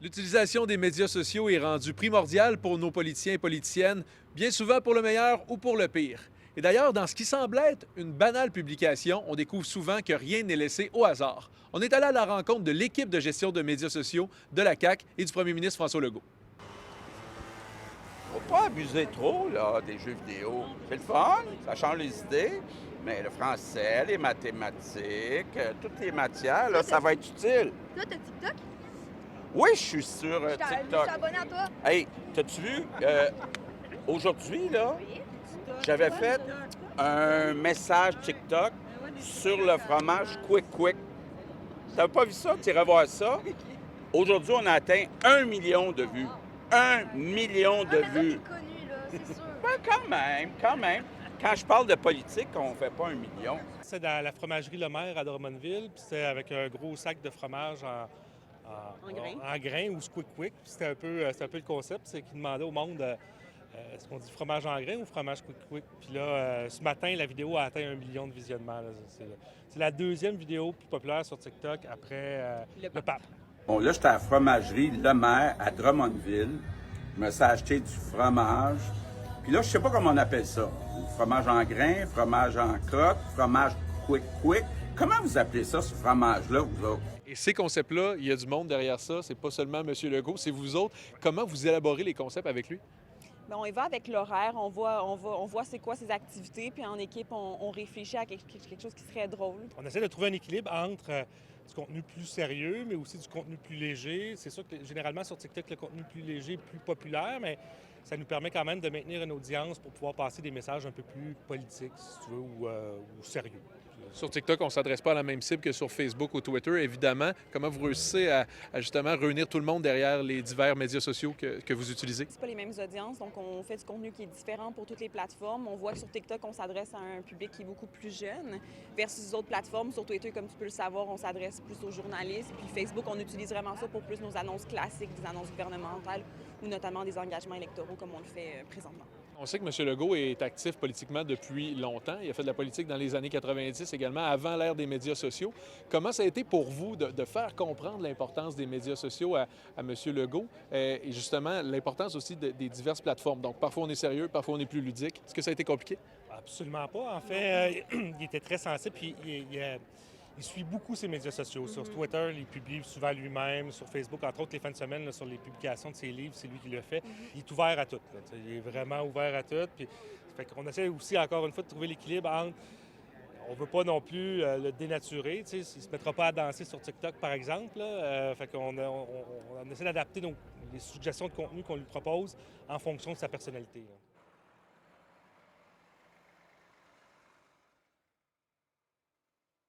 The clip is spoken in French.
L'utilisation des médias sociaux est rendue primordiale pour nos politiciens et politiciennes, bien souvent pour le meilleur ou pour le pire. Et d'ailleurs, dans ce qui semble être une banale publication, on découvre souvent que rien n'est laissé au hasard. On est allé à la rencontre de l'équipe de gestion de médias sociaux de la CAQ et du premier ministre François Legault. Faut pas abuser trop là, des jeux vidéo. C'est le fun, ça change les idées, mais le français, les mathématiques, toutes les matières, là, ça va être utile. Toi, t'as TikTok? Oui, je suis sur Je TikTok. suis abonné à toi. Hey, t'as-tu vu, aujourd'hui, là, j'avais fait un message TikTok sur le fromage Quick Quick. T'avais pas vu ça? Tu irais voir ça. Aujourd'hui, on a atteint 1 million de vues. 1 million de vues. C'est connu, là, c'est sûr. Ben, quand même. Quand je parle de politique, on fait pas 1 million. C'est dans la fromagerie Le Maire à Drummondville, puis c'était avec un gros sac de fromage en grains ou Quick Quick. Puis c'était un peu le concept, c'est qu'ils demandaient au monde est-ce qu'on dit fromage en grains ou fromage Quick Quick. Puis là, ce matin, la vidéo a atteint 1 million de visionnements. Là. C'est la deuxième vidéo plus populaire sur TikTok après le pape. Bon, là, j'étais à la fromagerie Le Maire à Drummondville. Je me suis acheté du fromage. Puis là, je sais pas comment on appelle ça. Fromage en grains, fromage en crotte, fromage Quick Quick. Comment vous appelez ça, ce fromage-là, vous autres? Et ces concepts-là, il y a du monde derrière ça. C'est pas seulement M. Legault, c'est vous autres. Comment vous élaborez les concepts avec lui? Bien, on y va avec l'horaire, on voit c'est quoi ses activités, puis en équipe, on réfléchit à quelque chose qui serait drôle. On essaie de trouver un équilibre entre du contenu plus sérieux, mais aussi du contenu plus léger. C'est sûr que généralement sur TikTok, le contenu plus léger est plus populaire, mais ça nous permet quand même de maintenir une audience pour pouvoir passer des messages un peu plus politiques, si tu veux, ou sérieux. Sur TikTok, on ne s'adresse pas à la même cible que sur Facebook ou Twitter, évidemment. Comment vous réussissez à justement réunir tout le monde derrière les divers médias sociaux que vous utilisez? C'est pas les mêmes audiences, donc on fait du contenu qui est différent pour toutes les plateformes. On voit que sur TikTok, on s'adresse à un public qui est beaucoup plus jeune, versus les autres plateformes. Sur Twitter, comme tu peux le savoir, on s'adresse plus aux journalistes. Puis Facebook, on utilise vraiment ça pour plus nos annonces classiques, des annonces gouvernementales ou notamment des engagements électoraux comme on le fait présentement. On sait que M. Legault est actif politiquement depuis longtemps. Il a fait de la politique dans les années 90 également, avant l'ère des médias sociaux. Comment ça a été pour vous de faire comprendre l'importance des médias sociaux à M. Legault et justement l'importance aussi des diverses plateformes? Donc, parfois on est sérieux, parfois on est plus ludique. Est-ce que ça a été compliqué? Absolument pas. En fait, il était très sensible, puis il suit beaucoup ses médias sociaux. Sur Twitter, il publie souvent lui-même. Sur Facebook, entre autres, les fins de semaine, là, sur les publications de ses livres, c'est lui qui le fait. Il est ouvert à tout. Là, il est vraiment ouvert à tout. Puis, fait qu'on essaie aussi, encore une fois, de trouver l'équilibre entre... On veut pas non plus le dénaturer. Il ne se mettra pas à danser sur TikTok, par exemple. Fait qu'on on essaie d'adapter les suggestions de contenu qu'on lui propose en fonction de sa personnalité. Là.